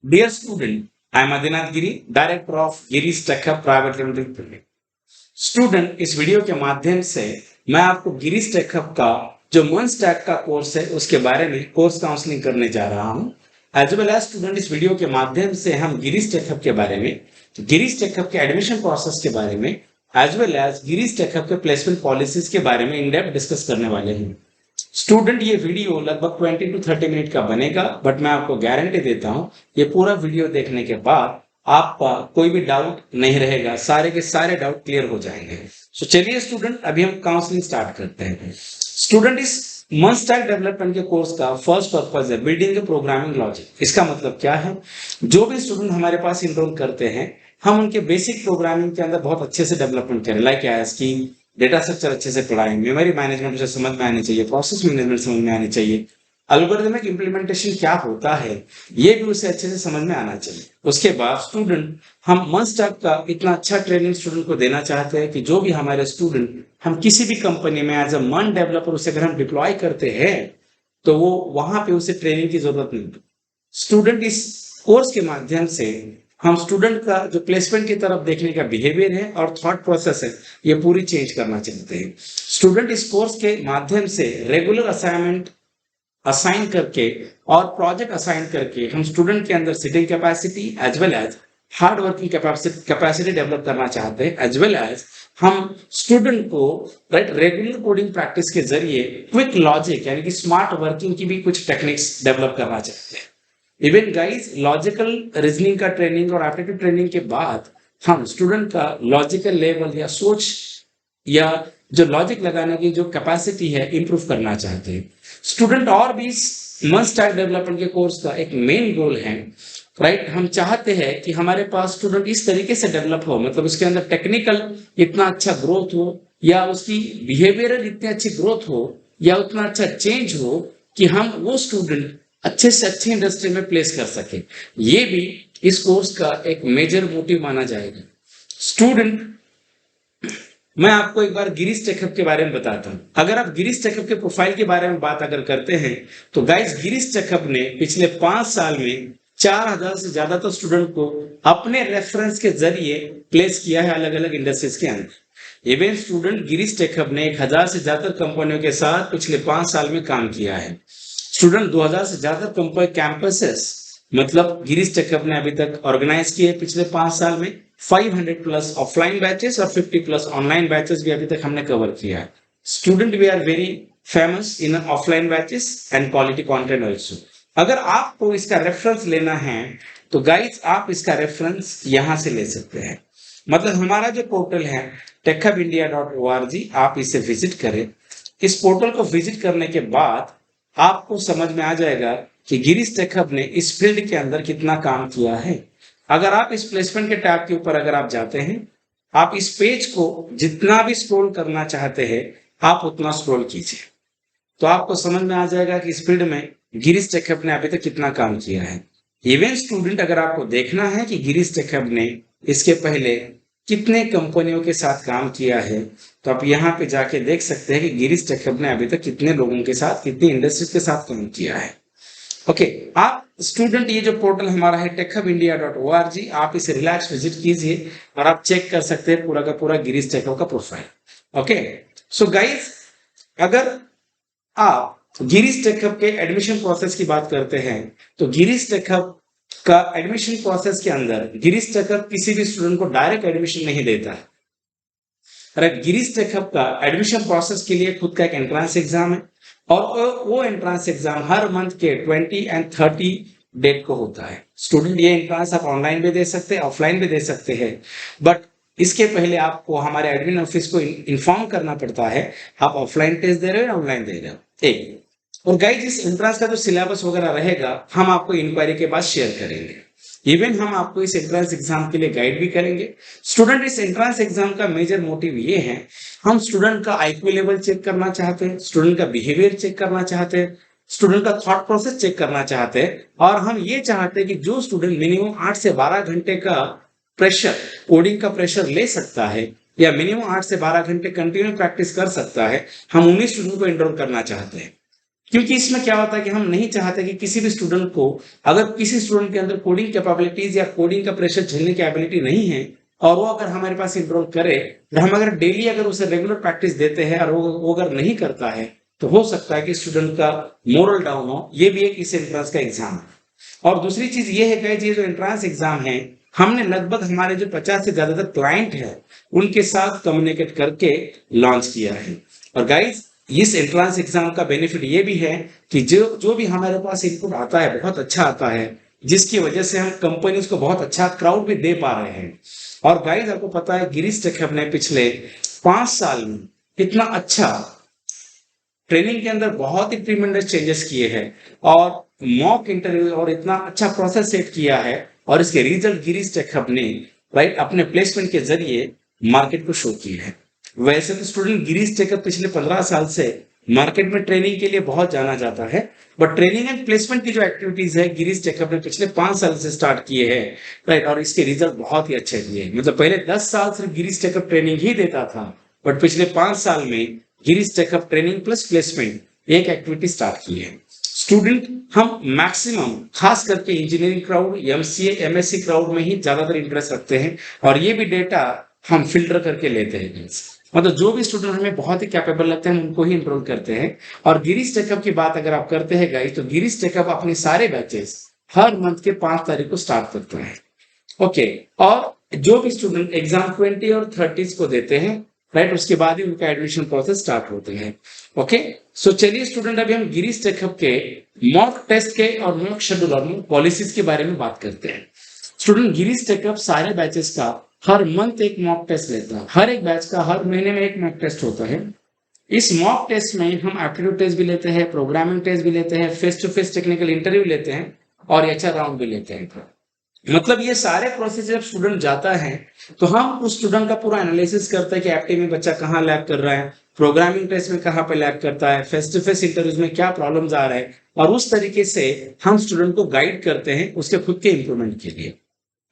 Dear student, I am Adinath Giri, Director of Giri's Tech Hub Private Limited. Student, इस video के माध्यम से मैं आपको गिरीश टेक हब का जो मंच टैग का कोर्स है उसके बारे में कोर्स काउंसलिंग करने जा रहा हूं। एज वेल एज स्टूडेंट, इस वीडियो के माध्यम से हम गिरीश टेक हब के बारे में, गिरीश टेक हब के एडमिशन प्रोसेस के बारे में, as well as Girish tech hub के प्लेसमेंट पॉलिसीज के बारे में इन डेप्थ डिस्कस करने वाले हैं। स्टूडेंट, ये वीडियो लगभग 20 to 30 मिनट का बनेगा, बट मैं आपको गारंटी देता हूं ये पूरा वीडियो देखने के बाद आपका कोई भी डाउट नहीं रहेगा, सारे के सारे डाउट क्लियर हो जाएंगे। सो चलिए स्टूडेंट, अभी हम काउंसलिंग स्टार्ट करते हैं। स्टूडेंट, इस मंच टैग डेवलपमेंट के कोर्स का फर्स्ट पर्पज है बिल्डिंग द प्रोग्रामिंग लॉजिक। इसका मतलब क्या है? जो भी स्टूडेंट हमारे पास इनरोल करते हैं, हम उनके बेसिक प्रोग्रामिंग के अंदर बहुत अच्छे से डेवलपमेंट करें। लाइक की डेटा स्ट्रक्चर अच्छे से पढ़ाएं, मेमोरी मैनेजमेंट उसे समझ में आनी चाहिए, प्रोसेस मैनेजमेंट समझ में आनी चाहिए, एल्गोरिथमिक इंप्लीमेंटेशन क्या होता है ये भी उसे अच्छे से समझ में आना चाहिए। उसके बाद स्टूडेंट, हम मंच टैग का इतना अच्छा ट्रेनिंग स्टूडेंट को देना चाहते हैं कि जो भी हमारे स्टूडेंट हम किसी भी कंपनी में एज अ मंच डेवलपर उसे अगर हम डिप्लॉय करते हैं तो वो वहां पे उसे ट्रेनिंग की जरूरत नहीं होती। स्टूडेंट, इस कोर्स के माध्यम से हम स्टूडेंट का जो प्लेसमेंट की तरफ देखने का बिहेवियर है और थॉट प्रोसेस है ये पूरी चेंज करना चाहते हैं। स्टूडेंट, इस कोर्स के माध्यम से रेगुलर असाइनमेंट असाइन करके और प्रोजेक्ट असाइन करके हम स्टूडेंट के अंदर sitting capacity as well as hard working capacity develop करना चाहते हैं। एज वेल एज हम स्टूडेंट को रेगुलर कोडिंग प्रैक्टिस के जरिए क्विक लॉजिक यानी कि स्मार्ट वर्किंग की भी कुछ टेक्निक्स डेवलप करना चाहते हैं। इवन गाइस, लॉजिकल रीजनिंग का ट्रेनिंग और एप्टीट्यूड ट्रेनिंग के बाद हम स्टूडेंट का लॉजिकल लेवल या सोच या जो लॉजिक लगाने की जो कैपेसिटी है इंप्रूव करना चाहते हैं। स्टूडेंट, और भी मंच टैग डेवलपमेंट के कोर्स का एक मेन गोल है, हम चाहते हैं कि हमारे पास स्टूडेंट इस तरीके से डेवलप हो, मतलब उसके अंदर टेक्निकल इतना अच्छा ग्रोथ हो या उसकी बिहेवियरल इतनी अच्छी ग्रोथ हो या उतना अच्छा चेंज हो कि हम वो स्टूडेंट अच्छे से अच्छे इंडस्ट्री में प्लेस कर सके। ये भी इस कोर्स का एक मेजर मोटिव माना जाएगा। स्टूडेंट, मैं आपको एक बार गिरीश टेक हब के बारे में बताता हूं। अगर आप गिरीश टेक हब के प्रोफाइल के बारे में बात अगर करते हैं तो गाइस, गिरीश टेक हब ने पिछले 5 साल में 4000 से ज्यादा तो स्टूडेंट को अपने रेफरेंस के जरिए प्लेस किया है अलग अलग इंडस्ट्रीज के अंदर। Even student, Girish tech hub ने 1000 से ज्यादा कंपनियों के साथ पिछले 5 साल में काम किया है। स्टूडेंट, 2000 से ज्यादा कंपनी कैंपसेस मतलब गिरीश टेक हब ने अभी तक ऑर्गेनाइज किए पिछले 5 साल में। 500 प्लस ऑफलाइन बैचेस और 50 प्लस ऑनलाइन बैचेस भी अभी तक हमने कवर किया है। Student, we are very famous in offline batches and quality content also. अगर आपको इसका रेफरेंस लेना है तो गाइस, आप इसका रेफरेंस यहां से ले सकते हैं। मतलब हमारा जो पोर्टल है techhubindia.org, आप इसे विजिट करें। इस पोर्टल को विजिट करने के बाद आपको समझ में आ जाएगा कि गिरीश टेक हब ने इस फील्ड के अंदर कितना काम किया है। अगर आप इस प्लेसमेंट के टैब के ऊपर अगर आप जाते हैं, आप इस पेज को जितना भी स्क्रॉल करना चाहते हैं आप उतना स्क्रॉल कीजिए, तो आपको समझ में आ जाएगा कि इस फील्ड में गिरीश टेक हब ने अभी तक कितना काम किया है। इवन स्टूडेंट, अगर आपको देखना है कि गिरीश टेक हब ने इसके पहले कितने कंपनियों के साथ काम किया है तो आप यहाँ पे जाके देख सकते हैं कि गिरीश टेक हब ने अभी तक कितने लोगों के साथ, कितनी इंडस्ट्रीज के साथ काम किया है। ओके, आप स्टूडेंट, ये जो पोर्टल हमारा है techhubindia.org, आप इसे रिलैक्स विजिट कीजिए और आप चेक कर सकते हैं पूरा का पूरा गिरीश टेक हब का प्रोफाइल। ओके, सो गाइस, अगर आप गिरीश टेक हब के एडमिशन प्रोसेस की बात करते हैं तो गिरीश टेक हब का एडमिशन प्रोसेस के अंदर गिरीश टेक हब किसी भी स्टूडेंट को डायरेक्ट एडमिशन नहीं देता है। गिरीश टेक हब का एडमिशन प्रोसेस के लिए खुद का एक एंट्रेंस एग्जाम है और वो एंट्रेंस एग्जाम हर मंथ के 20 और 30 डेट को होता है। स्टूडेंट, ये एंट्रेंस आप ऑनलाइन भी दे सकते हैं, ऑफलाइन भी दे सकते हैं, बट इसके पहले आपको हमारे एडमिन ऑफिस को इन्फॉर्म करना पड़ता है आप ऑफलाइन टेस्ट दे रहे हो या ऑनलाइन दे रहे हो। एक और गाइस, इस एंट्रेंस का जो सिलेबस वगैरह रहेगा हम आपको इंक्वायरी के बाद शेयर करेंगे। इवन हम आपको इस एंट्रेंस एग्जाम के लिए गाइड भी करेंगे। स्टूडेंट, इस एंट्रेंस एग्जाम का मेजर मोटिव ये है, हम स्टूडेंट का IQ लेवल चेक करना चाहते हैं, स्टूडेंट का बिहेवियर चेक करना चाहते हैं, स्टूडेंट का थॉट प्रोसेस चेक करना चाहते हैं और हम ये चाहते हैं कि जो स्टूडेंट मिनिमम 8 से 12 घंटे का प्रेशर, कोडिंग का प्रेशर ले सकता है या मिनिमम 8 से 12 घंटे कंटिन्यू प्रैक्टिस कर सकता है, हम उन्हीं स्टूडेंट को एनरोल करना चाहते हैं। क्योंकि इसमें क्या होता है कि हम नहीं चाहते कि किसी भी स्टूडेंट को, अगर किसी स्टूडेंट के अंदर कोडिंग कैपेबिलिटीज या कोडिंग का प्रेशर झेलने की एबिलिटी नहीं है और वो अगर हमारे पास इनरोल करे, और हम अगर डेली अगर उसे रेगुलर प्रैक्टिस देते हैं और वो अगर नहीं करता है, तो हो सकता है कि स्टूडेंट का मोरल डाउन हो। ये भी एक इस एंट्रेंस का एग्जाम है। और दूसरी चीज ये है कि ये जो एंट्रेंस एग्जाम है, हमने लगभग हमारे जो 50 से ज्यादातर क्लाइंट है उनके साथ कम्युनिकेट करके लॉन्च किया है। और गाइज, इस एंट्रेंस एग्जाम का बेनिफिट ये भी है कि जो भी हमारे पास इनपुट आता है बहुत अच्छा आता है, जिसकी वजह से हम कंपनीज को बहुत अच्छा क्राउड भी दे पा रहे हैं। और गाइज, आपको पता है गिरीश टेक हब ने पिछले 5 साल में इतना अच्छा ट्रेनिंग के अंदर बहुत ही ट्रीमेंडस चेंजेस किए हैं और मॉक इंटरव्यू और इतना अच्छा प्रोसेस सेट किया है, और इसके रिजल्ट गिरीश टेक हब ने राइट अपने प्लेसमेंट के जरिए मार्केट को शो किए हैं। वैसे तो स्टूडेंट गिरीश टेक हब पिछले 15 साल से मार्केट में ट्रेनिंग के लिए बहुत जाना जाता है, बट ट्रेनिंग एंड प्लेसमेंट की जो एक्टिविटीज है गिरीश टेक हब ने पिछले 5 साल से स्टार्ट किए हैं, राइट। और इसके रिजल्ट बहुत ही अच्छे दिए। मतलब पहले 10 साल सिर्फ गिरीश टेक हब ट्रेनिंग ही देता था, बट पिछले 5 साल में Girish tech hub training plus placement एक एक्टिविटी स्टार्ट की है। स्टूडेंट हम मैक्सिमम खास करके engineering crowd, MCA, MSc crowd में ही ज्यादातर इंटरेस्ट रखते हैं, और ये भी डेटा हम फिल्टर करके लेते हैं। मतलब जो भी स्टूडेंट हमें बहुत ही कैपेबल लगते हैं उनको ही इनरोल करते हैं। और गिरीश टेक हब की बात अगर आप करते हैं गाइस, तो गिरीश टेक हब अपने सारे बैचेस हर मंथ के 5 तारीख को स्टार्ट करते हैं। ओके, और जो भी स्टूडेंट एग्जाम 20 और 30 को देते हैं, राइट, उसके बाद ही उनका एडमिशन प्रोसेस स्टार्ट होते हैं। ओके, सो चलिए स्टूडेंट, अभी हम गिरीश टेक हब के मॉक टेस्ट के और मॉक शेड्यूल और मॉक पॉलिसीज के बारे में बात करते हैं। स्टूडेंट, गिरीश टेक हब सारे बैचेस का हर मंथ एक मॉक टेस्ट लेता है। हर एक बैच का हर महीने में एक मॉक टेस्ट होता है। इस मॉक टेस्ट में हम एप्टीट्यूड टेस्ट भी लेते हैं, प्रोग्रामिंग टेस्ट भी लेते हैं, face to face technical interview लेते हैं और एचआर राउंड भी लेते हैं। मतलब ये सारे प्रोसेस जब स्टूडेंट जाता है तो हम उस स्टूडेंट का पूरा एनालिसिस करते हैं कि एप्टी में बच्चा कहाँ लैग कर रहा है, प्रोग्रामिंग टेस्ट में कहाँ पे लैग करता है, फेस टू फेस इंटरव्यूज में क्या प्रॉब्लम्स आ रहे हैं, और उस तरीके से हम स्टूडेंट को गाइड करते हैं उसके खुद के इंप्रूवमेंट के लिए।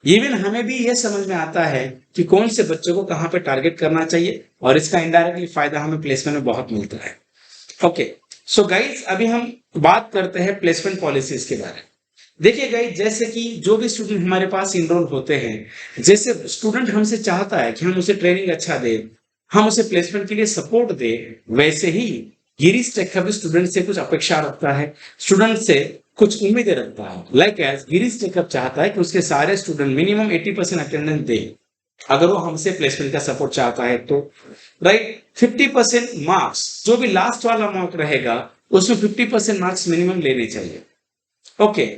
इवन हमें भी ये समझ में आता है कि कौन से बच्चों को कहाँ पे टारगेट करना चाहिए, और इसका इनडायरेक्टली फायदा हमें प्लेसमेंट में बहुत मिलता है। ओके, सो गाइज, अभी हम बात करते हैं प्लेसमेंट पॉलिसीज के बारे में। देखिए गाइज, जैसे कि जो भी स्टूडेंट हमारे पास इनरोल होते हैं, जैसे स्टूडेंट हमसे चाहता है कि हम उसे ट्रेनिंग अच्छा दे, हम उसे प्लेसमेंट के लिए सपोर्ट दे, वैसे ही गिरीश टेक हब स्टूडेंट से कुछ अपेक्षा रखता है, स्टूडेंट से कुछ उम्मीदें रखता है। Like as Girish tech hub चाहता है कि उसके सारे स्टूडेंट मिनिमम 80% अटेंडेंस दे, अगर वो हमसे प्लेसमेंट का सपोर्ट चाहता है तो, राइट। 50% मार्क्स, जो भी लास्ट वाला मार्क रहेगा उसमें 50% मार्क्स मिनिमम लेने चाहिए। ओके,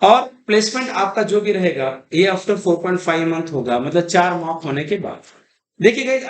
और प्लेसमेंट आपका जो भी रहेगा ये आफ्टर 4.5 मंथ होगा, मतलब 4 मॉक होने के बाद। देखिए गाइस,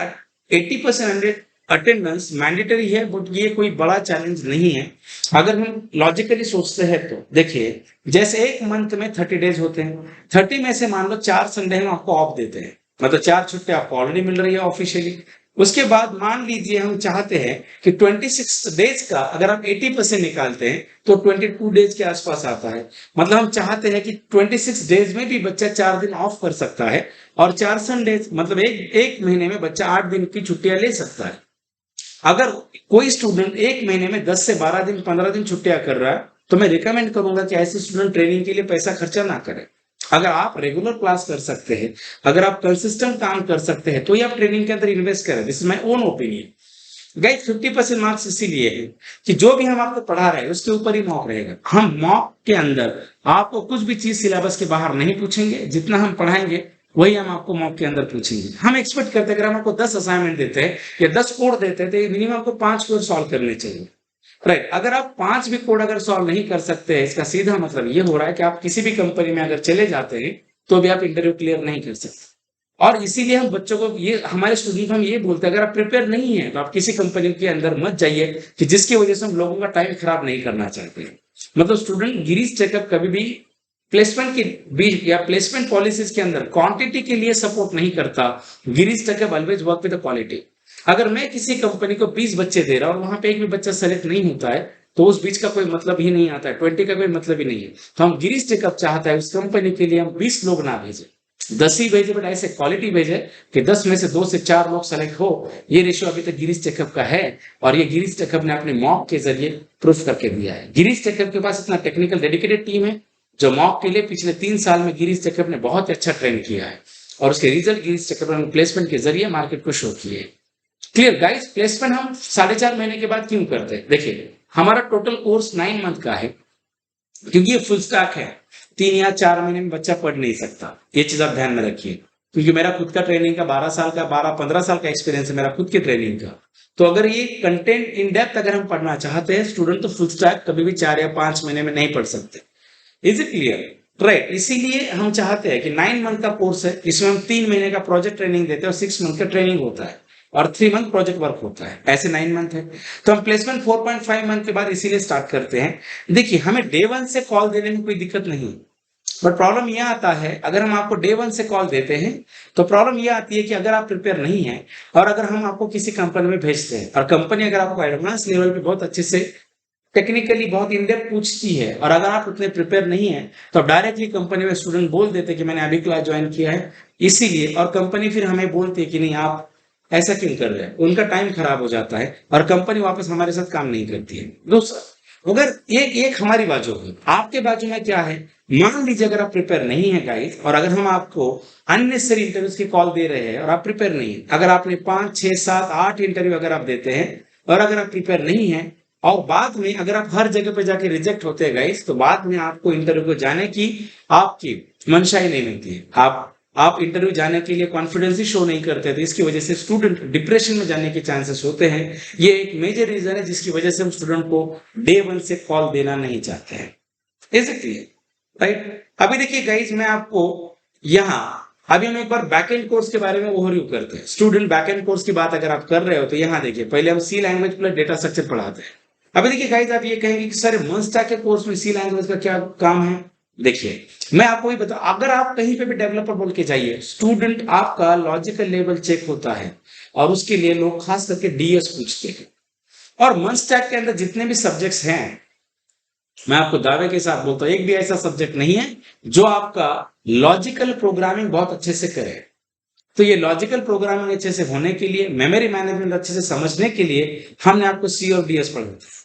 80% अटेंडेंस मैंडेटरी है, बट ये कोई बड़ा चैलेंज नहीं है अगर हम लॉजिकली सोचते हैं तो। देखिए, जैसे एक मंथ में 30 डेज होते हैं, 30 में से मान लो 4 संडे हम आपको ऑफ देते हैं, मतलब 4 छुट्टी आपको ऑलरेडी मिल रही है ऑफिशियली। उसके बाद मान लीजिए हम चाहते हैं कि 26 डेज का अगर आप 80% निकालते हैं तो 22 डेज के आसपास आता है। मतलब हम चाहते हैं कि 26 डेज में भी बच्चा 4 दिन ऑफ कर सकता है, और 4 संडेज मतलब एक महीने में बच्चा 8 दिन की छुट्टियां ले सकता है। अगर कोई स्टूडेंट एक महीने में 10 से 12 दिन 15 दिन छुट्टियां कर रहा है, तो मैं रिकमेंड करूंगा कि ऐसे स्टूडेंट ट्रेनिंग के लिए पैसा खर्चा ना करें। अगर आप रेगुलर क्लास कर सकते हैं, अगर आप कंसिस्टेंट काम कर सकते हैं, तो ये आप ट्रेनिंग के अंदर इन्वेस्ट करें। This is my own opinion. Guys, 50% marks इसीलिए है कि जो भी हम आपको पढ़ा रहे हैं उसके ऊपर ही मॉक रहेगा। हम मॉक के अंदर आपको कुछ भी चीज सिलेबस के बाहर नहीं पूछेंगे, जितना हम पढ़ाएंगे वही हम आपको मॉक के अंदर पूछेंगे। हम एक्सपेक्ट करते हैं अगर हम आपको 10 असाइनमेंट देते हैं या 10 कोड देते हैं तो मिनिमम आपको 5 कोड सॉल्व करने चाहिए, राइट। अगर आप 5 भी कोड अगर सॉल्व नहीं कर सकते हैं, इसका सीधा मतलब ये हो रहा है कि आप किसी भी कंपनी में अगर चले जाते हैं तो भी आप इंटरव्यू क्लियर नहीं कर सकते। और इसीलिए हम बच्चों को ये, हमारे स्टूडेंट हम ये बोलते हैं, अगर आप प्रिपेयर नहीं है तो आप किसी कंपनी के अंदर मत जाइए कि जिसकी वजह से हम लोगों का टाइम खराब नहीं करना चाहते हैं। मतलब स्टूडेंट गिरीश टेक हब कभी भी प्लेसमेंट की बीच या प्लेसमेंट पॉलिसीज के अंदर क्वांटिटी के लिए सपोर्ट नहीं करता। Girish tech hub always work with the quality. अगर मैं किसी कंपनी को 20 बच्चे दे रहा हूं और वहां पे एक भी बच्चा सेलेक्ट नहीं होता है तो उस बीच का कोई मतलब ही नहीं आता है, 20 का कोई मतलब ही नहीं है। तो हम गिरीश टेक हब चाहता है उस कंपनी के लिए हम 20 लोग ना भेजें, 10 ही भेजे, बट ऐसे क्वालिटी भेजे कि 10 में से 2 से 4 लोग सेलेक्ट हो। ये रेशियो अभी तक गिरीश टेकअप का है, और ये गिरीश टेकअप ने अपने मॉक के जरिए प्रूफ करके दिया है। गिरीश टेकअप के पास इतना टेक्निकल डेडिकेटेड टीम है, जो मॉक के लिए पिछले 3 साल में गिरीश टेकअप ने बहुत अच्छा ट्रेन किया है, और उसके रिजल्ट गिरीश टेकअप ने प्लेसमेंट के जरिए मार्केट को शो किए। Clear guys? प्लेसमेंट हम 4.5 महीने के बाद क्यों करते हैं? देखिए, हमारा टोटल कोर्स 9 मंथ का है, क्योंकि ये फुल स्टैक है। 3 या 4 महीने में बच्चा पढ़ नहीं सकता, ये चीज आप ध्यान में रखिए। क्योंकि मेरा खुद का ट्रेनिंग का 12-15 साल का एक्सपीरियंस है मेरा खुद के ट्रेनिंग का। तो अगर ये कंटेंट इन डेप्थ अगर हम पढ़ना चाहते हैं स्टूडेंट, तो फुल स्टैक कभी भी 4 या 5 महीने में नहीं पढ़ सकते। Is it clear? राइट। इसीलिए हम चाहते हैं कि 9 मंथ का कोर्स है, इसमें हम 3 महीने का प्रोजेक्ट ट्रेनिंग देते हैं और 6 मंथ का ट्रेनिंग होता है, और 3 मंथ प्रोजेक्ट वर्क होता है। ऐसे 9 मंथ है। तो हम प्लेसमेंट 4.5 मंथ के बाद इसीलिए स्टार्ट करते हैं। देखिए, हमें डे 1 से कॉल देने में कोई दिक्कत नहीं, बट प्रॉब्लम यह आता है, अगर हम आपको डे 1 से कॉल देते हैं तो प्रॉब्लम यह आती है कि अगर आप प्रिपेयर नहीं है, और अगर हम आपको किसी कंपनी में भेजते हैं और कंपनी अगर आपको एडवांस लेवल पे बहुत अच्छे से टेक्निकली बहुत इन डेप्थ पूछती है, और अगर आप उतने प्रिपेयर नहीं है, तो डायरेक्टली कंपनी में स्टूडेंट बोल देते कि मैंने अभी क्लास ज्वाइन किया है इसीलिए, और कंपनी फिर हमें बोलती है कि नहीं आप ऐसा क्यों कर रहे हैं, उनका टाइम खराब हो जाता है और कंपनी वापस हमारे साथ काम नहीं करती है। दूसरा, अगर एक एक हमारी बाजू है, आपके बाजू में क्या है, मान लीजिए अगर आप प्रिपेयर नहीं है गाइस, और अगर हम आपको अननेसेसरी इंटरव्यूज की कॉल दे रहे हैं और आप प्रिपेयर नहीं है, अगर आपने 5, 6, 7, 8 इंटरव्यू अगर आप देते हैं और अगर आप प्रिपेयर नहीं है, और बाद में अगर आप हर जगह पे जाके रिजेक्ट होते हैं गाइस, तो बाद में आपको इंटरव्यू को जाने की आपकी मंशा ही नहीं मिलती है। आप इंटरव्यू जाने के लिए कॉन्फिडेंस ही शो नहीं करते, तो इसकी वजह से स्टूडेंट डिप्रेशन में जाने के चांसेस होते हैं। ये एक मेजर रीजन है जिसकी वजह से हम स्टूडेंट को डे 1 से कॉल देना नहीं चाहते हैं। Is it clear? राइट। अभी देखिए गाइस, मैं आपको यहाँ अभी हम एक बार बैकएंड कोर्स के बारे में ओवरव्यू करते हैं। स्टूडेंट बैकएंड कोर्स की बात अगर आप कर रहे हो तो यहाँ देखिए, पहले हम सी लैंग्वेज प्लस डेटा स्ट्रक्चर पढ़ाते हैं। अभी देखिए गाइस, आप ये कहेंगे कि सर मंस्टैक के कोर्स में सी लैंग्वेज का क्या काम है? देखिए, मैं आपको ही बता, अगर आप कहीं पे भी डेवलपर बोल के जाइए, स्टूडेंट आपका लॉजिकल लेवल चेक होता है, और उसके लिए लोग खास करके डीएस पूछते हैं। और मंस्टैक के अंदर जितने भी सब्जेक्ट्स हैं, मैं आपको दावे के साथ बोलता हूं, एक भी ऐसा सब्जेक्ट नहीं है जो आपका लॉजिकल प्रोग्रामिंग बहुत अच्छे से करे। तो ये लॉजिकल प्रोग्रामिंग अच्छे से होने के लिए, मेमोरी मैनेजमेंट अच्छे से समझने के लिए हमने आपको सी और डीएस पढ़ाया।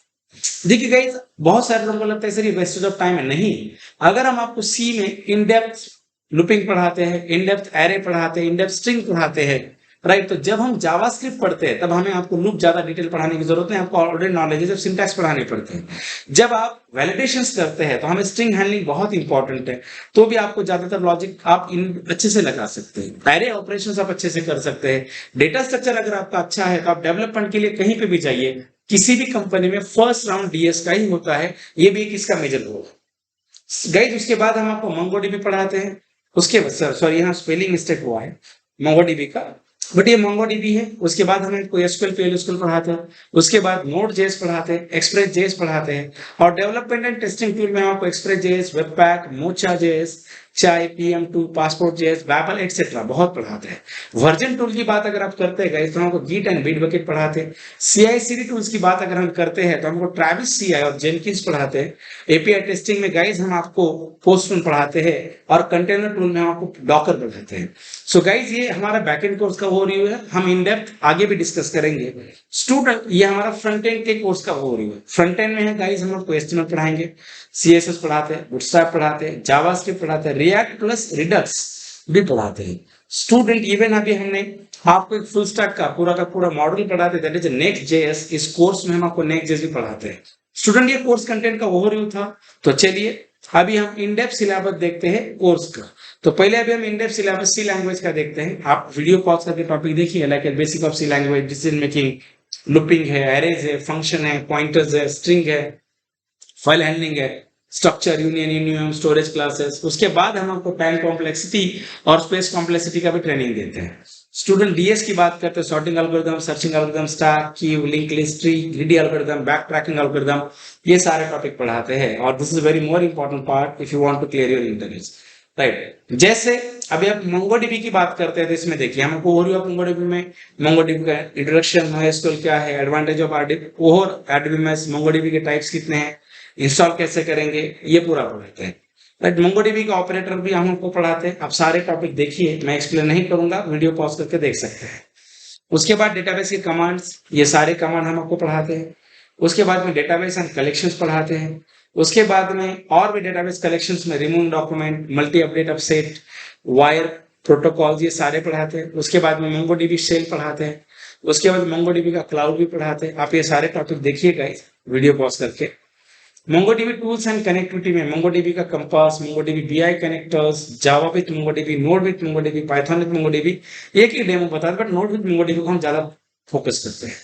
देखिए गाइस, बहुत सारे लोगों को लगता है सर ये वेस्टेज ऑफ टाइम है। नहीं, अगर हम आपको सी में इन डेप्थ लूपिंग पढ़ाते हैं, इन डेप्थ एरे पढ़ाते हैं, इन डेप्थ स्ट्रिंग पढ़ाते हैं, राइट, तो जब हम जावास्क्रिप्ट पढ़ते हैं तब हमें आपको लूप ज्यादा डिटेल पढ़ाने की जरूरत है, आपको ऑलरेडी नॉलेज है, जब सिंटैक्स पढ़ाने पड़ते हैं। जब आप वैलिडेशंस करते हैं तो हमें स्ट्रिंग हैंडलिंग बहुत इंपॉर्टेंट है, तो भी आपको ज्यादातर लॉजिक आप इन अच्छे से लगा सकते हैं, एरे ऑपरेशंस आप अच्छे से कर सकते हैं। डेटा स्ट्रक्चर अगर आपका अच्छा है तो आप डेवलपमेंट के लिए कहीं पे भी जाइए, किसी भी कंपनी में फर्स्ट राउंड डीएस का ही होता है, ये भी एक इसका मेजर गोल है गाइस। उसके बाद हम आपको मंगोडीबी पढ़ाते हैं। उसके बाद सॉरी, यहाँ स्पेलिंग मिस्टेक हुआ है मंगोडीबी का, बट ये मंगोडीबी है। उसके बाद हम इनको एसक्यूएल पीएल पढ़ाते हैं। उसके बाद नोड जेएस पढ़ाते हैं, एक्सप्रेस जेएस पढ़ाते हैं, और डेवलपमेंट एंड टेस्टिंग टूल में हम आपको express JS, webpack, mocha JS, चाय, PM2, passport JS, Behbal etcetera बहुत पढ़ाते हैं। वर्जन टूल की बात अगर आप करते हैं तो हमको गिट एंड बिटबकेट पढ़ाते हैं। CI/CD टूल्स की बात अगर हम करते हैं तो हमको ट्रैविस CI और जेनकिंस पढ़ाते हैं। API टेस्टिंग में गाइस हम आपको पोस्टमैन पढ़ाते हैं, और कंटेनर टूल में हम आपको डॉकर पढ़ाते हैं। सो गाइस, ये हमारा बैकएंड कोर्स का ओवरव्यू है। हम इन डेप्थ आगे भी डिस्कस करेंगे। स्टूडेंट, ये हमारा फ्रंट एंड के कोर्स का ओवरव्यू है। फ्रंट एंड में है गाइस, हम आपको HTML पढ़ाएंगे, CSS पढ़ाते हैं, बूटस्ट्रैप पढ़ाते हैं, जावास्क्रिप्ट पढ़ाते हैं, रिएक्ट प्लस रिडक्स भी पढ़ाते हैं। स्टूडेंट, इवन अभी हमने आपको एक फुल स्टैक का पूरा मॉडल पढ़ाते हैं, दैट इज नेक्स्ट जेएस। इस कोर्स में हम आपको नेक्स्ट जेएस भी पढ़ाते हैं। स्टूडेंट, ये कोर्स कंटेंट का ओवरव्यू था। तो चलिए अभी हम इन डेप्थ सिलेबस देखते हैं कोर्स का। तो पहले अभी हम in depth syllabus C language का देखते हैं। आप वीडियो पॉज करके टॉपिक देखिए, like basic of C language, decision making, looping है, एरेज है, फंक्शन है, पॉइंटर्स है, स्ट्रिंग है, फाइल हैंडलिंग है, structure, union, union, storage classes. उसके बाद हम आपको टाइम कॉम्प्लेक्सिटी और स्पेस कॉम्प्लेक्सिटी का भी ट्रेनिंग देते हैं। स्टूडेंट, डीएस की बात करते हैं, sorting algorithm, searching algorithm, stack, queue, link list, tree, greedy algorithm, back tracking algorithm, ये सारे टॉपिक पढ़ाते हैं। और this is very more important part if you want to clear your interviews, right. जैसे अभी आप मोंगोडीबी की बात करते हैं तो इसमें देखिए हमको ओवरव्यू ऑफ मोंगोडीबी में, मोंगोडीबी का इंट्रोडक्शन, नोएसक्यूएल क्या है, एडवांटेज ऑफ आरडीबी में, मोंगोडीबी के टाइप्स कितने हैं, इंस्टॉल कैसे करेंगे, ये पूरा पढ़ाते हैं। राइट। मोंगोडीबी का ऑपरेटर भी हम आपको पढ़ाते हैं। आप सारे टॉपिक देखिए, मैं एक्सप्लेन नहीं करूंगा, वीडियो पॉज करके देख सकते हैं। उसके बाद डेटाबेस के कमांड्स, ये सारे कमांड हम आपको पढ़ाते हैं। उसके बाद में डेटाबेस एंड कलेक्शंस पढ़ाते हैं। उसके बाद में और भी डेटाबेस कलेक्शंस में remove document, multi update upset, wire protocols, ये सारे पढ़ाते हैं। उसके बाद में मोंगोडीबी शेल पढ़ाते हैं। उसके बाद मोंगोडीबी का क्लाउड भी पढ़ाते हैं। आप ये सारे टॉपिक देखिएगा वीडियो पॉज करके। मोंगोडीबी टूल्स एंड कनेक्टिविटी में मोंगोडीबी का compass, MongoDB BI connectors, Java with MongoDB, node with MongoDB, Python with MongoDB, एक ही डेमो बता रहे, बट नोड विथ मोंगोडीबी को हम ज्यादा फोकस करते हैं।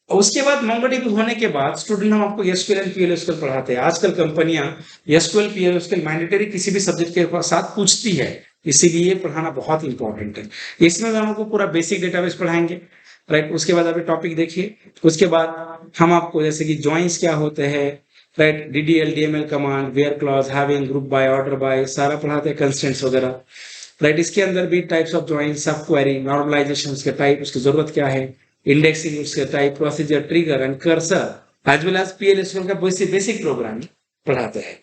उसके बाद मोंगोडीबी होने के बाद स्टूडेंट हम आपको एसक्यूएल एंड पीएल पढ़ाते हैं। आजकल कंपनियां एसक्यूएल पीएल मैंडेटरी किसी भी सब्जेक्ट के साथ पूछती है, इसीलिए ये पढ़ाना बहुत इंपॉर्टेंट है। इसमें हम आपको पूरा बेसिक डेटाबेस पढ़ाएंगे, राइट। उसके बाद अभी टॉपिक देखिए। उसके बाद हम आपको जैसे कि ज्वाइंस क्या होते हैं, right, DDL DML command, where clause, having, group by, order by, सारा पढ़ाते हैं, कंस्ट्रेंट्स वगैरह, राइट। इसके अंदर भी types of join, sub query, normalization उसके टाइप, उसकी जरूरत क्या है, इंडेक्सिंग उसके type, procedure, trigger and cursor, as well as PL का बेसिक प्रोग्राम पढ़ाते हैं।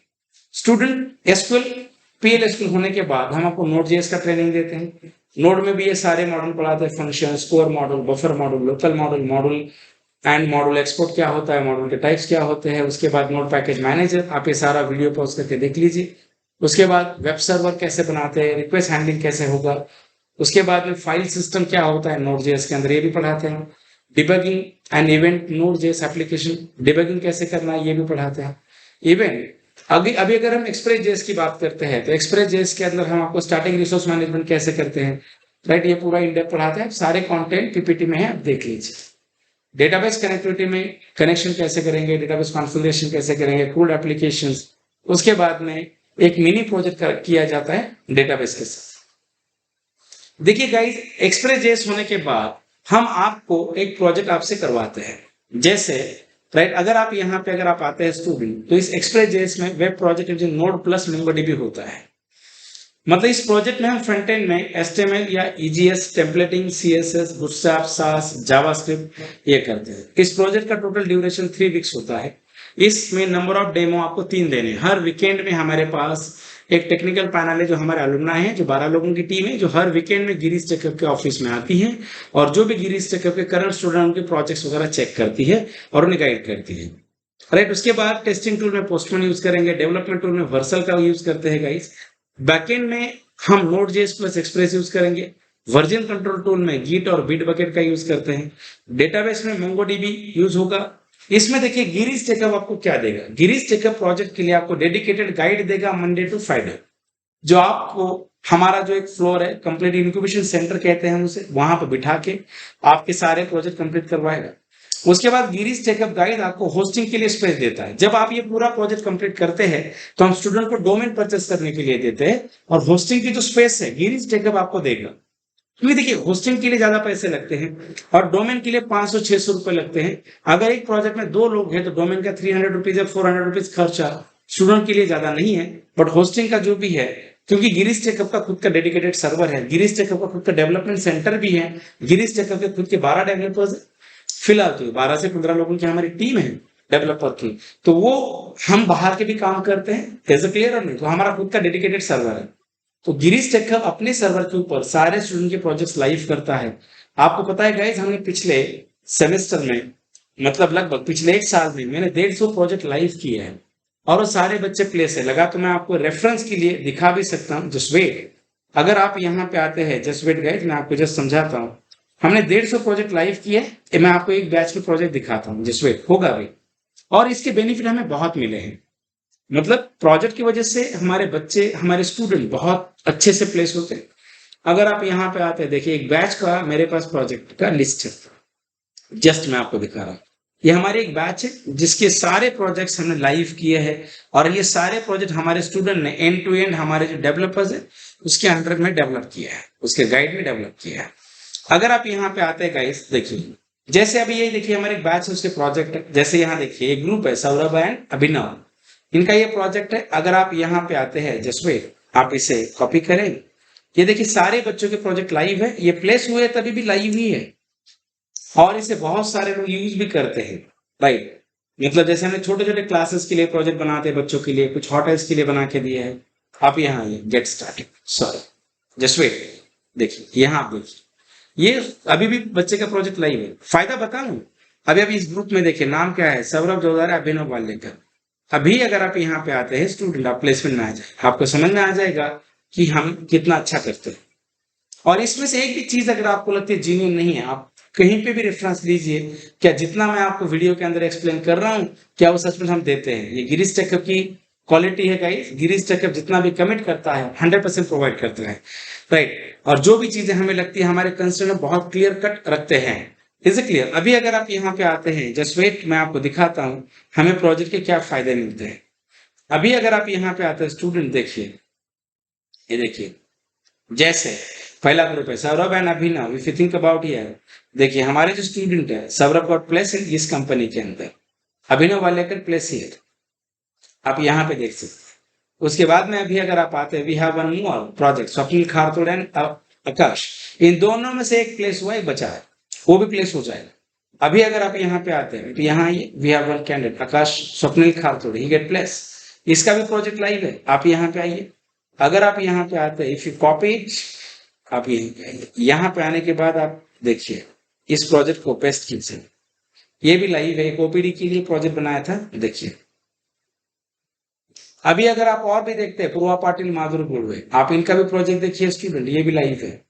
स्टूडेंट एसक्यूएल पीएल होने के बाद हम आपको नोड जेएस का ट्रेनिंग देते हैं। नोड में भी ये सारे मॉडल पढ़ाते हैं, function, score model, buffer model, local model, model and model export क्या होता है, मॉडल के टाइप्स क्या होते हैं। उसके बाद नोड पैकेज मैनेजर, आप ये सारा वीडियो पॉज करके देख लीजिए। उसके बाद वेब सर्वर कैसे बनाते हैं, रिक्वेस्ट हैंडलिंग कैसे होगा। उसके बाद में फाइल सिस्टम क्या होता है नोड जेएस के अंदर, ये भी पढ़ाते हैं। Debugging and event, node JS application debugging कैसे करना है, ये भी पढ़ाते हैं। इवेंट अभी अगर हम एक्सप्रेस जेएस की बात करते हैं तो एक्सप्रेस जेएस के अंदर हम आपको स्टार्टिंग रिसोर्स मैनेजमेंट कैसे करते हैं, राइट, ये पूरा इंडेप्थ पढ़ाते हैं। सारे कंटेंट पीपीटी में है, आप देख लीजिए। डेटाबेस कनेक्टिविटी में कनेक्शन कैसे करेंगे, डेटाबेस कॉन्फ़िगरेशन कैसे करेंगे, कोड एप्लीकेशंस। उसके बाद में एक मिनी प्रोजेक्ट किया जाता है डेटाबेस के साथ। देखिए गाइस, एक्सप्रेस जेएस होने के बाद हम आपको एक प्रोजेक्ट आपसे करवाते हैं, जैसे राइट, अगर आप यहाँ पे अगर आप आते हैं स्टूडेंट, तो इस एक्सप्रेस जेएस में वेब प्रोजेक्ट जो नोड प्लस मोंगोडीबी होता है। मतलब इस प्रोजेक्ट में हम फ्रंट एंड में एचटीएमएल या ईजीएस, टेम्पलेटिंग, सीएसएस, बूटस्ट्रैप, सास, जावास्क्रिप्ट ये करते हैं। इस प्रोजेक्ट का टोटल ड्यूरेशन 3 वीक्स होता है। इसमें नंबर ऑफ डेमो आपको 3 देने। हर वीकेंड में हमारे पास एक टेक्निकल पैनल है, जो हमारे अलुमनाई है, जो 12 लोगों की टीम है, जो हर वीकेंड में गिरीश टेकअप के ऑफिस में आती है और जो भी गिरीश टेकअप के करंट स्टूडेंट उनके प्रोजेक्ट्स वगैरह चेक करती है और उन्हें गाइड करती है, राइट। उसके बाद टेस्टिंग टूल में पोस्टमैन यूज करेंगे, डेवलपमेंट टूल में वर्सल का यूज करते हैं गाइस। बैकएंड में हम node JS plus express use करेंगे। वर्जन कंट्रोल टूल में गिट और बिट बकेट का यूज करते हैं। डेटाबेस में मोंगोडीबी यूज होगा। इसमें देखिए गिरीश टेकअप आपको क्या देगा, गिरीश टेकअप प्रोजेक्ट के लिए आपको डेडिकेटेड गाइड देगा मंडे टू फ्राइडे, जो आपको हमारा जो एक फ्लोर है, कंप्लीट इंक्यूबेशन सेंटर कहते हैं उसे, वहां पर बिठा के आपके सारे प्रोजेक्ट कंप्लीट करवाएगा। उसके बाद गिरीश टेकअप गाइड आपको होस्टिंग के लिए स्पेस देता है। जब आप ये पूरा प्रोजेक्ट कंप्लीट करते हैं तो हम स्टूडेंट को डोमेन परचेस करने के लिए देते हैं और होस्टिंग की जो स्पेस है गिरीश टेकअप आपको देगा। क्योंकि देखिए होस्टिंग के लिए ज्यादा पैसे लगते हैं और डोमेन के लिए 500-600 रुपए लगते हैं। अगर एक प्रोजेक्ट में 2 लोग हैं तो डोमेन का 300 रुपीज या 400 रुपीज खर्चा स्टूडेंट के लिए ज्यादा नहीं है, बट होस्टिंग का जो भी है, क्योंकि गिरीश टेकअप का खुद का डेडिकेटेड सर्वर है, गिरीश टेकअप का खुद का डेवलपमेंट सेंटर भी है, गिरीश टेकअप के खुद के 12 डेवलपर्स, फिलहाल तो 12 से 15 लोगों की हमारी टीम है डेवलपर की, तो वो हम बाहर के भी काम करते हैं। इज क्लियर और नहीं? तो हमारा खुद का डेडिकेटेड सर्वर है। तो गिरीश टेकअप अपने सर्वर के ऊपर सारे स्टूडेंट के प्रोजेक्ट्स लाइव करता है। आपको पता है गाइस, हमने पिछले सेमेस्टर में, मतलब लगभग पिछले 1 साल में मैंने 150 प्रोजेक्ट लाइव किए हैं और वो सारे बच्चे प्लेस है लगा। तो मैं आपको रेफरेंस के लिए दिखा भी सकता हूँ, जस्ट वेट। अगर आप यहाँ पे आते हैं, जस्ट वेट गाइस, मैं आपको जस्ट समझाता हूँ। हमने 150 प्रोजेक्ट लाइव किए, मैं आपको एक बैच के प्रोजेक्ट दिखाता हूँ, जस्ट वेट, होगा भी। और इसके बेनिफिट हमें बहुत मिले हैं। मतलब प्रोजेक्ट की वजह से हमारे बच्चे, हमारे स्टूडेंट बहुत अच्छे से प्लेस होते हैं। अगर आप यहाँ पे आते हैं, देखिए एक बैच का मेरे पास प्रोजेक्ट का लिस्ट है, जस्ट मैं आपको दिखा रहा हूँ। ये हमारी एक बैच है जिसके सारे प्रोजेक्ट्स हमने लाइव किए हैं और ये सारे प्रोजेक्ट हमारे स्टूडेंट ने एंड टू एंड, हमारे जो डेवलपर्स है उसके अंडर में डेवलप किया है, उसके गाइड में डेवलप किया है। अगर आप यहाँ पे आते हैं गाइस, देखिए जैसे अभी ये देखिए हमारे एक बैच है, उसके प्रोजेक्ट है। जैसे यहाँ देखिए एक ग्रुप है, सौरभ एंड अभिनव, इनका ये प्रोजेक्ट है। अगर आप यहाँ पे आते हैं, जस्ट वेट, आप इसे कॉपी करें, ये देखिए सारे बच्चों के प्रोजेक्ट लाइव है। ये प्लेस हुए तभी भी लाइव ही है और इसे बहुत सारे लोग यूज भी करते हैं, राइट। मतलब जैसे हमने छोटे छोटे क्लासेस के लिए प्रोजेक्ट बनाते हैं बच्चों के लिए, कुछ होटल्स के लिए बना के दिए हैं। आप यहाँ आइए, get started, sorry just wait, देखिए यहाँ आप देखिए, ये अभी भी बच्चे का प्रोजेक्ट लाइव है। फायदा बताऊं, अभी अभी इस ग्रुप में देखिए नाम क्या है, सौरभ जोधार, अभिनव वालेकर। अभी अगर आप यहाँ पे आते हैं स्टूडेंट, आप प्लेसमेंट में आ जाए, आपको समझ में आ जाएगा कि हम कितना अच्छा करते हैं। और इसमें से एक भी चीज अगर आपको लगती है जीन्यून नहीं है, आप कहीं पे भी रेफरेंस लीजिए, क्या जितना मैं आपको वीडियो के अंदर एक्सप्लेन कर रहा हूँ, क्या वो सच में हम देते हैं। ये गिरीश टेकअप की क्वालिटी है गाइस। गिरीश टेकअप जितना भी कमिट करता है 100% प्रोवाइड करता है, राइट। और जो भी चीजें हमें लगती है हमारे कंसर्न में बहुत क्लियर कट रखते हैं। Is it clear? अभी अगर आप यहाँ पे आते हैं, जस्ट वेट, मैं आपको दिखाता हूँ हमें प्रोजेक्ट के क्या फायदे मिलते हैं। अभी अगर आप यहाँ पे आते हैं स्टूडेंट, देखिए ये देखिए, जैसे पहला ग्रुप है Saurabh and Abhinav. If you think about here, देखिए हमारे जो स्टूडेंट है, सौरभ गॉट प्लेस इन इस कंपनी के अंदर, अभिनव वालेकर प्लेस हियर, आप यहाँ पे देख सकते हैं। उसके बाद में अभी अगर आप आते हैं, we have one more project, Swapnil Khartod and Akash. इन दोनों में से एक प्लेस हुआ है, बचा है, वो भी प्लेस हो जाएगा। अभी अगर आप यहाँ पे आते हैं तो यहाँ आइए, we have one candidate Akash Swapnil Khartod, he get place. इसका भी प्रोजेक्ट लाइव है, आप यहाँ पे आइए। अगर आप यहाँ पे आते हैं, इफ यू कॉपी इट, आप यहाँ पे आने के बाद आप देखिए इस प्रोजेक्ट को पेस्ट कीजिए, ये भी लाइव है, ओपीडी के लिए प्रोजेक्ट बनाया था, देखिए। अभी अगर आप और भी देखते हैं, पूर्वा पाटिल, माधुरी गुरुवे, आप इनका भी प्रोजेक्ट देखिए स्टूडेंट, ये भी लाइव है।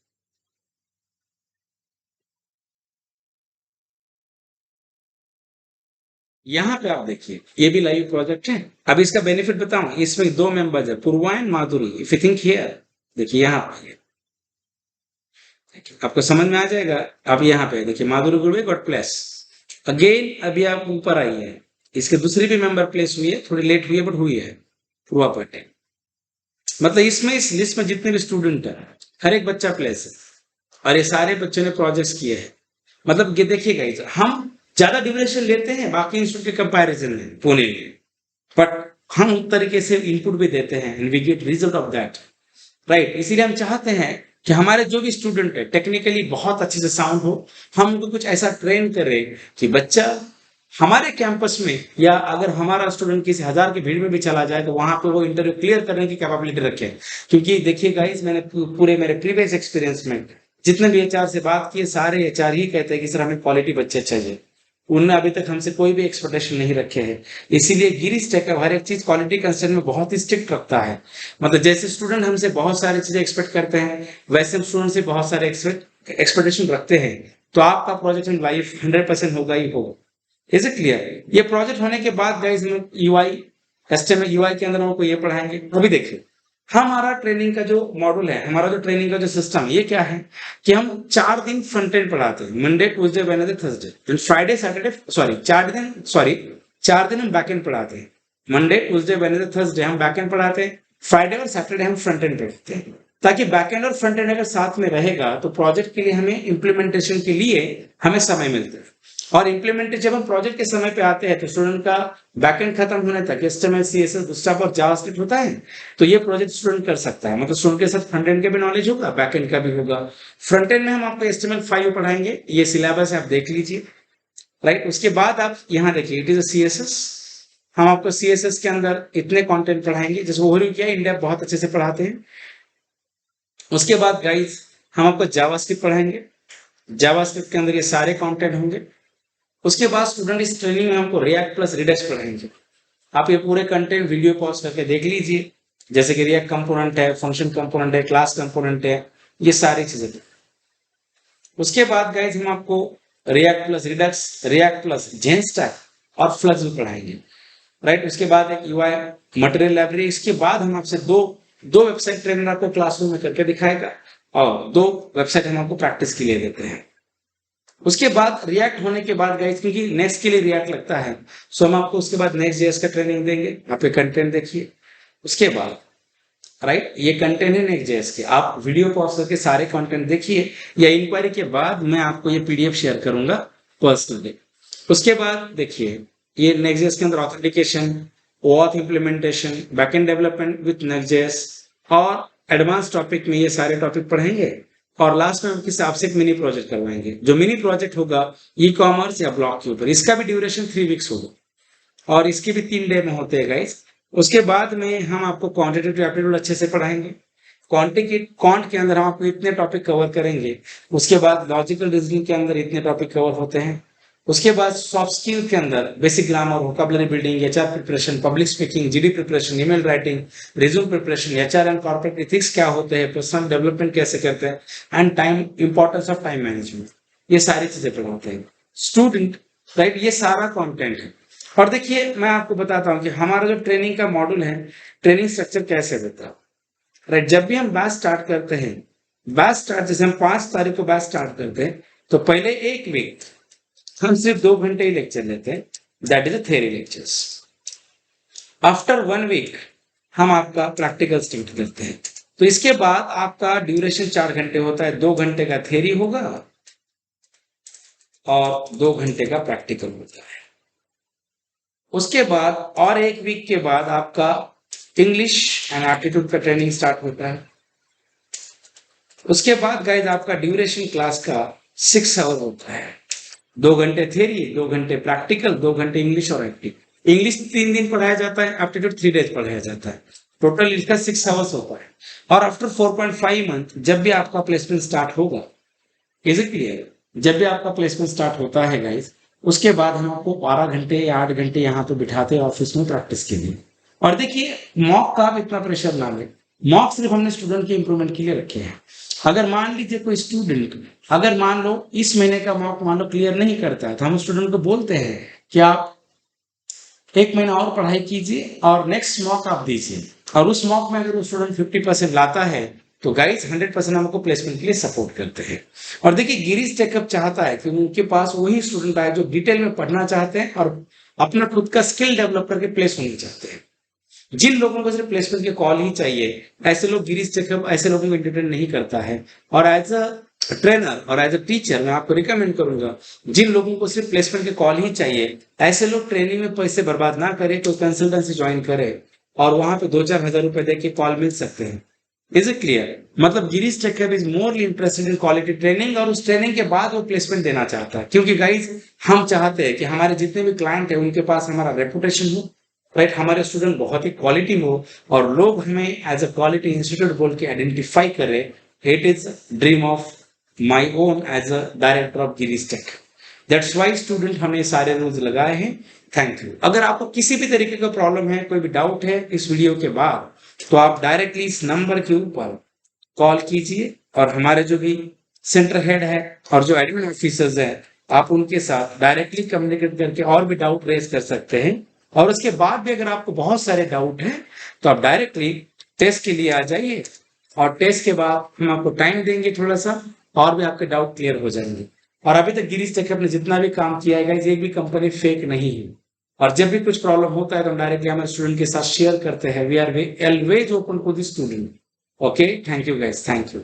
यहाँ पे आप देखिए, ये भी लाइव प्रोजेक्ट है। अब इसका बेनिफिट बताऊं, इसमें दो मेंबर्स है, Purva and Madhuri. If you think here, देखिए यहाँ पे आपको समझ में आ जाएगा। आप यहाँ पे देखिए, माधुरी गुरुवे गॉट प्लेस अगेन। अभी आप ऊपर आई है, इसके दूसरी भी मेंबर प्लेस हुई है, थोड़ी लेट हुई है बट हुई है, पूर्वा पाटिल। मतलब इसमें इस लिस्ट में जितने भी स्टूडेंट है, हर एक बच्चा प्लेस है, और ये सारे बच्चों ने प्रोजेक्ट्स किए हैं। मतलब ये देखिएगा, हम ज्यादा ड्यूरेशन लेते हैं बाकी इंस्टीट्यूट के कंपैरिजन में पुणे में, बट हम उस तरीके से इनपुट भी देते हैं and we get result of that, right. इसीलिए हम चाहते हैं कि हमारे जो भी स्टूडेंट है टेक्निकली बहुत अच्छे से साउंड हो, हम उनको कुछ ऐसा ट्रेन करें कि बच्चा हमारे कैंपस में, या अगर हमारा स्टूडेंट किसी 1000 की भीड़ में भी चला जाए तो वहां पे वो इंटरव्यू क्लियर करने की कैपेबिलिटी रखे। क्योंकि देखिए गाइस, मैंने पूरे मेरे प्रीवियस एक्सपीरियंस में जितने भी एचआर से बात किए, सारे एचआर ही कहते हैं कि सर हमें क्वालिटी बच्चे चाहिए। उनने अभी तक हमसे कोई भी एक्सपेक्टेशन नहीं रखे हैं। इसीलिए गिरीश टेकअप हर एक चीज क्वालिटी कंसर्न में बहुत ही स्ट्रिक्ट रखता है। मतलब जैसे स्टूडेंट हमसे बहुत सारी चीजें एक्सपेक्ट करते हैं, वैसे हम स्टूडेंट से बहुत सारे एक्सपेक्टेशन रखते हैं। तो आपका प्रोजेक्ट इन लाइफ 100% होगा ही होगा। Is it clear? ये प्रोजेक्ट होने के बाद गाइस हम यूआई, एचटीएमएल यूआई के अंदर हमको ये पढ़ाएंगे। अभी देखिए, हमारा ट्रेनिंग का जो मॉड्यूल है, हमारा जो ट्रेनिंग का जो सिस्टम, ये क्या है कि हम 4 दिन फ्रंट एंड पढ़ाते हैं, Monday Tuesday Wednesday Thursday, Friday Saturday, sorry 4 दिन हम बैक एंड पढ़ाते हैं। मंडे ट्यूसडे वेडनेसडे थर्सडे हम बैक एंड पढ़ाते हैं, फ्राइडे और सैटरडे हम फ्रंट एंड पढ़ाते हैं। ताकि बैक एंड और फ्रंट एंड अगर साथ में रहेगा तो प्रोजेक्ट के लिए हमें इम्प्लीमेंटेशन के लिए हमें समय मिलता है। और इम्प्लीमेंटेशन जब हम प्रोजेक्ट के समय पे आते हैं तो स्टूडेंट का बैकएंड खत्म होने तक एचटीएमएल, सीएसएस, बूटस्ट्रैप और जावास्क्रिप्ट होता है, तो ये प्रोजेक्ट स्टूडेंट कर सकता है। मतलब स्टूडेंट के साथ फ्रंट एंड का भी नॉलेज होगा, बैकएंड का भी होगा। फ्रंट एंड में हम आपको HTML5 पढ़ाएंगे, ये सिलेबस है, आप देख लीजिए, राइट। उसके बाद आप यहाँ देखिए, इट इज CSS। हम आपको CSS के अंदर इतने कंटेंट पढ़ाएंगे, जैसे ओवरव्यू किया, इंडिया बहुत अच्छे से पढ़ाते हैं। उसके बाद गाइस हम आपको जावास्क्रिप्ट पढ़ाएंगे, जावास्क्रिप्ट के अंदर ये सारे कंटेंट होंगे। उसके बाद स्टूडेंट इस ट्रेनिंग में हमको रिएक्ट प्लस रिडक्स पढ़ाएंगे। आप ये पूरे कंटेंट वीडियो पॉज करके देख लीजिए, जैसे कि रिएक्ट कंपोनेंट है, फंक्शन कंपोनेंट है, क्लास कंपोनेंट है, ये सारी चीजें। उसके बाद गाइस हम आपको React plus Redux, React plus जेनस्टैक और फ्लक्स भी पढ़ाएंगे, राइट। उसके बाद एक यूआई मटेरियल लाइब्रेरी। इसके बाद हम आपसे दो वेबसाइट ट्रेनर आपको क्लासरूम में करके दिखाएगा, और 2 वेबसाइट हम आपको प्रैक्टिस के लिए देते हैं। उसके बाद रिएक्ट होने के बाद गाइस, क्योंकि नेक्स्ट के लिए रिएक्ट लगता है, सो हम आपको उसके बाद नेक्स्ट जेएस का ट्रेनिंग देंगे। आप ये कंटेंट देखिए। उसके बाद राइट, ये कंटेंट है नेक्स्ट जेएस के, आप वीडियो पॉज करके सारे कंटेंट देखिए, या इंक्वायरी के बाद मैं आपको ये पीडीएफ शेयर करूंगा पर्सनली। उसके बाद देखिए, ये नेक्स्ट जेएस के अंदर authentication, OAuth implementation, backend development with next JS, और एडवांस टॉपिक में ये सारे टॉपिक पढ़ेंगे। और लास्ट में हम किसी आपसे एक मिनी प्रोजेक्ट करवाएंगे। जो मिनी प्रोजेक्ट होगा ई कॉमर्स या ब्लॉग के ऊपर, इसका भी ड्यूरेशन 3 वीक्स होगा। और इसके भी 3 डे में होते हैं गाइस। उसके बाद में हम आपको क्वांटिटेटिव एप्टीट्यूड अच्छे से पढ़ाएंगे। क्वांट के अंदर हम आपको इतने टॉपिक कवर करेंगे। उसके बाद लॉजिकल रीजनिंग के अंदर इतने टॉपिक कवर होते हैं। उसके बाद सॉफ्ट स्किल के अंदर basic grammar, vocabulary building, HR preparation, public speaking, GD preparation, email writing, resume preparation, HR and corporate ethics क्या होते हैं, पर्सनल डेवलपमेंट कैसे करते हैं, and time, importance of time management, ये सारी चीजें पढ़ाते हैं स्टूडेंट, राइट। ये सारा कंटेंट है। और देखिए मैं आपको बताता हूँ कि हमारा जो ट्रेनिंग का मॉड्यूल है, ट्रेनिंग स्ट्रक्चर कैसे रहता है, राइट। जब भी हम बैच स्टार्ट करते हैं, बैच स्टार्ट जैसे हम 5 तारीख को बैच स्टार्ट करते हैं, तो पहले 1 वीक हम सिर्फ 2 घंटे ही लेक्चर लेते हैं, that is a theory lectures. After 1 week हम आपका प्रैक्टिकल स्टार्ट करते हैं। तो इसके बाद आपका ड्यूरेशन 4 घंटे होता है, 2 घंटे का थ्योरी होगा और 2 घंटे का प्रैक्टिकल होता है। उसके बाद और 1 वीक के बाद आपका इंग्लिश एंड एप्टीट्यूड का ट्रेनिंग स्टार्ट होता है। उसके बाद गाइस आपका ड्यूरेशन क्लास का 6 आवर होता है, 2 घंटे थ्योरी, 2 घंटे प्रैक्टिकल, 2 घंटे इंग्लिश और एप्टीट्यूड। इंग्लिश 3 दिन पढ़ाया जाता है, एप्टीट्यूड 3 डेज पढ़ाया जाता है। टोटल इसका 6 आवर्स होता है। और आफ्टर 4.5 मंथ जब भी आपका प्लेसमेंट स्टार्ट होगा, इज इट क्लियर, जब भी आपका प्लेसमेंट स्टार्ट होता है गाइस, उसके बाद हम आपको 12 घंटे या 8 घंटे यहाँ पे बिठाते हैं ऑफिस में प्रैक्टिस के लिए। और देखिए मॉक का आप इतना प्रेशर ना ले, मॉक सिर्फ हमने स्टूडेंट के इंप्रूवमेंट के लिए रखे हैं। अगर मान लीजिए कोई स्टूडेंट अगर मान लो इस महीने का मॉक मान लो क्लियर नहीं करता है, तो हम स्टूडेंट को बोलते हैं कि आप 1 महीना और पढ़ाई कीजिए और नेक्स्ट मॉक आप दीजिए, और उस मॉक में अगर वो स्टूडेंट 50% लाता है तो गाइस 100% हमको प्लेसमेंट के लिए सपोर्ट करते हैं। और देखिए गिरीश टेकअप चाहता है कि उनके पास वही स्टूडेंट आए जो डिटेल में पढ़ना चाहते हैं और अपना खुद का स्किल डेवलप करके प्लेस होना चाहते हैं। जिन लोगों को सिर्फ प्लेसमेंट की कॉल ही चाहिए, ऐसे लोग गिरीश टेकअप ऐसे लोगों को एंटरटेन नहीं करता है। और एज अ ट्रेनर और एज अ टीचर मैं आपको रिकमेंड करूंगा, जिन लोगों को सिर्फ प्लेसमेंट की कॉल ही चाहिए, ऐसे लोग ट्रेनिंग में पैसे बर्बाद ना करें, कोई कंसल्टेंसी ज्वाइन करे और वहां पे 2-4 हजार रुपए दे के कॉल मिल सकते हैं। Is it clear? मतलब गिरीश टेकअप is morally interested in quality training, और उस ट्रेनिंग के बाद वो प्लेसमेंट देना चाहता है। क्योंकि गाइज हम चाहते हैं कि हमारे जितने भी क्लाइंट है उनके पास हमारा रेपुटेशन हो, राइट, हमारे स्टूडेंट बहुत ही क्वालिटी हो और लोग हमें एज अ क्वालिटी इंस्टीट्यूट बोल के आइडेंटिफाई करे। It is dream of my own as a director of Girish tech. That's why student हमने सारे रूल्स लगाए हैं। Thank you. अगर आपको किसी भी तरीके का प्रॉब्लम है, कोई भी डाउट है इस वीडियो के बाद, तो आप डायरेक्टली इस नंबर के ऊपर कॉल कीजिए और हमारे जो भी सेंटर हेड है और जो एडमिन ऑफिसर्स है, आप उनके साथ डायरेक्टली कम्युनिकेट करके और भी डाउट रेज कर सकते हैं। और उसके बाद भी अगर आपको बहुत सारे डाउट हैं तो आप डायरेक्टली टेस्ट के लिए आ जाइए, और टेस्ट के बाद हम आपको टाइम देंगे थोड़ा सा, और भी आपके डाउट क्लियर हो जाएंगे। और अभी तक गिरीश टेकअप ने जितना भी काम किया है, एक भी कंपनी फेक नहीं है। और जब भी कुछ प्रॉब्लम होता है तो हम डायरेक्टली हमारे स्टूडेंट के साथ शेयर करते हैं। We are always open to the student. Okay, thank you guys, thank you.